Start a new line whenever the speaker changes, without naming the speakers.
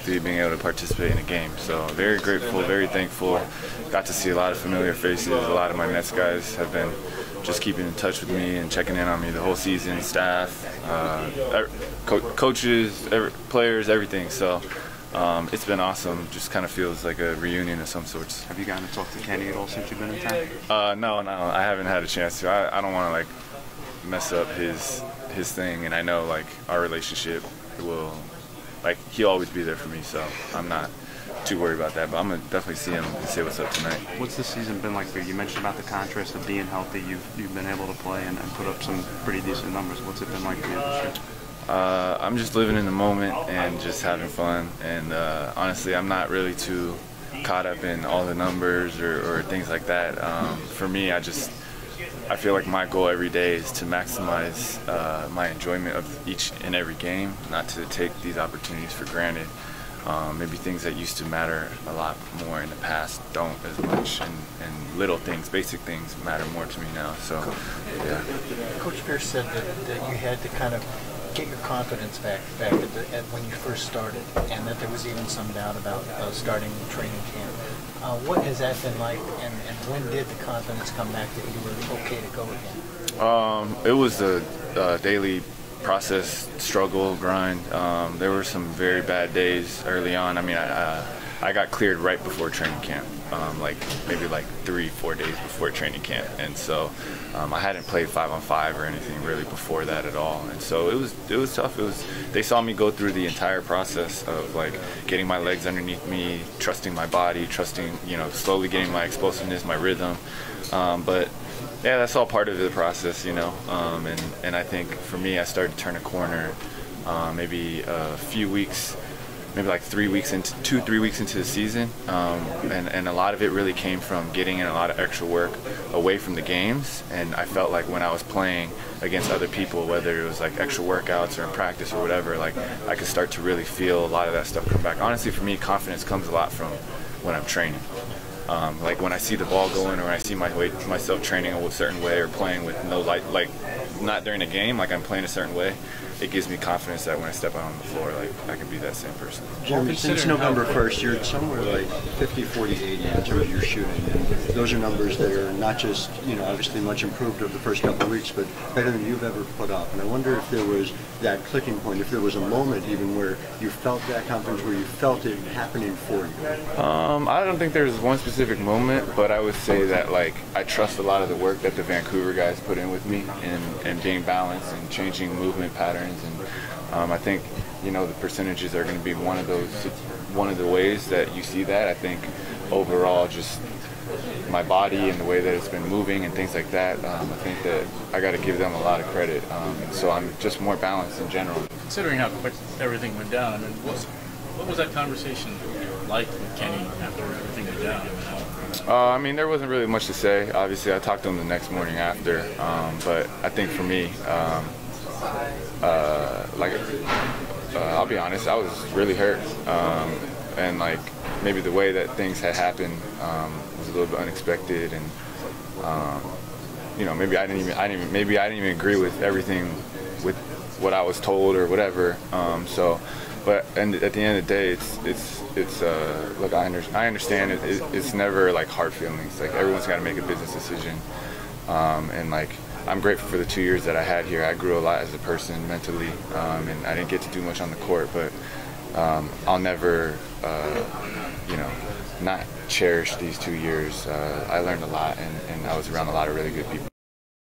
Being able to participate in a game. So very grateful, very thankful. Got to see a lot of familiar faces. A lot of my Nets guys have been just keeping in touch with me and checking in on me the whole season. Staff, coaches, players, everything. So it's been awesome. Just kind of feels like a reunion of some sorts.
Have you gotten to talk to Kenny at all since you've been in town?
No, I haven't had a chance to. I don't want to like mess up his thing, and I know like our relationship will. Like, he'll always be there for me, so I'm not too worried about that. But I'm going to definitely see him and say what's up tonight.
What's the season been like for you? You mentioned about the contrast of being healthy. You've been able to play and put up some pretty decent numbers. What's it been like for you this year?
I'm just living in the moment and just having fun. And honestly, I'm not really too caught up in all the numbers or things like that. For me, I feel like my goal every day is to maximize my enjoyment of each and every game, not to take these opportunities for granted. Maybe things that used to matter a lot more in the past don't as much, and little things, basic things matter more to me now. So, yeah.
Coach Pierce said that you had to kind of get your confidence back at when you first started, and that there was even some doubt about starting training camp. What has that been like, and when did the confidence come back that you were okay to go again?
It was a daily process, struggle, grind. There were some very bad days early on. I mean, I got cleared right before training camp, maybe 3-4 days before training camp, and so I hadn't played 5-on-5 or anything really before that at all, and so it was tough. They saw me go through the entire process of like getting my legs underneath me, trusting my body, slowly getting my explosiveness, my rhythm, but yeah, that's all part of the process, and I think for me, I started to turn a corner maybe a few weeks, maybe like 3 weeks into 2-3 weeks into the season, and a lot of it really came from getting in a lot of extra work away from the games. And I felt like when I was playing against other people, whether it was like extra workouts or in practice or whatever, like I could start to really feel a lot of that stuff come back. Honestly, for me, confidence comes a lot from when I'm training. Like when I see the ball going, or when I see myself training a certain way or playing with no light, like not during a game, like I'm playing a certain way, it gives me confidence that when I step out on the floor, like I can be that same person.
Jeremy, since November 1st, you're somewhere like 50, 40, 80 in terms of your shooting. And those are numbers that are not just, obviously much improved over the first couple of weeks, but better than you've ever put up. And I wonder if there was that clicking point, if there was a moment even where you felt that confidence, where you felt it happening for you.
I don't think there's one specific moment, but I would say that like I trust a lot of the work that the Vancouver guys put in with me, and being balanced and changing movement patterns. And I think the percentages are going to be one of the ways that you see that. I think overall, just my body and the way that it's been moving and things like that, I think that I got to give them a lot of credit. So I'm just more balanced in general.
Considering how quick everything went down, I mean, what was that conversation like with Kenny after everything went down?
I mean, there wasn't really much to say. Obviously, I talked to him the next morning after, but I think for me, I'll be honest, I was really hurt, and like maybe the way that things had happened was a little bit unexpected, and maybe I didn't even agree with everything with what I was told or whatever. But at the end of the day, it's look, I understand it's never like hard feelings. Like everyone's got to make a business decision, and like I'm grateful for the 2 years that I had here. I grew a lot as a person mentally, and I didn't get to do much on the court, but I'll never not cherish these 2 years. I learned a lot, and I was around a lot of really good people.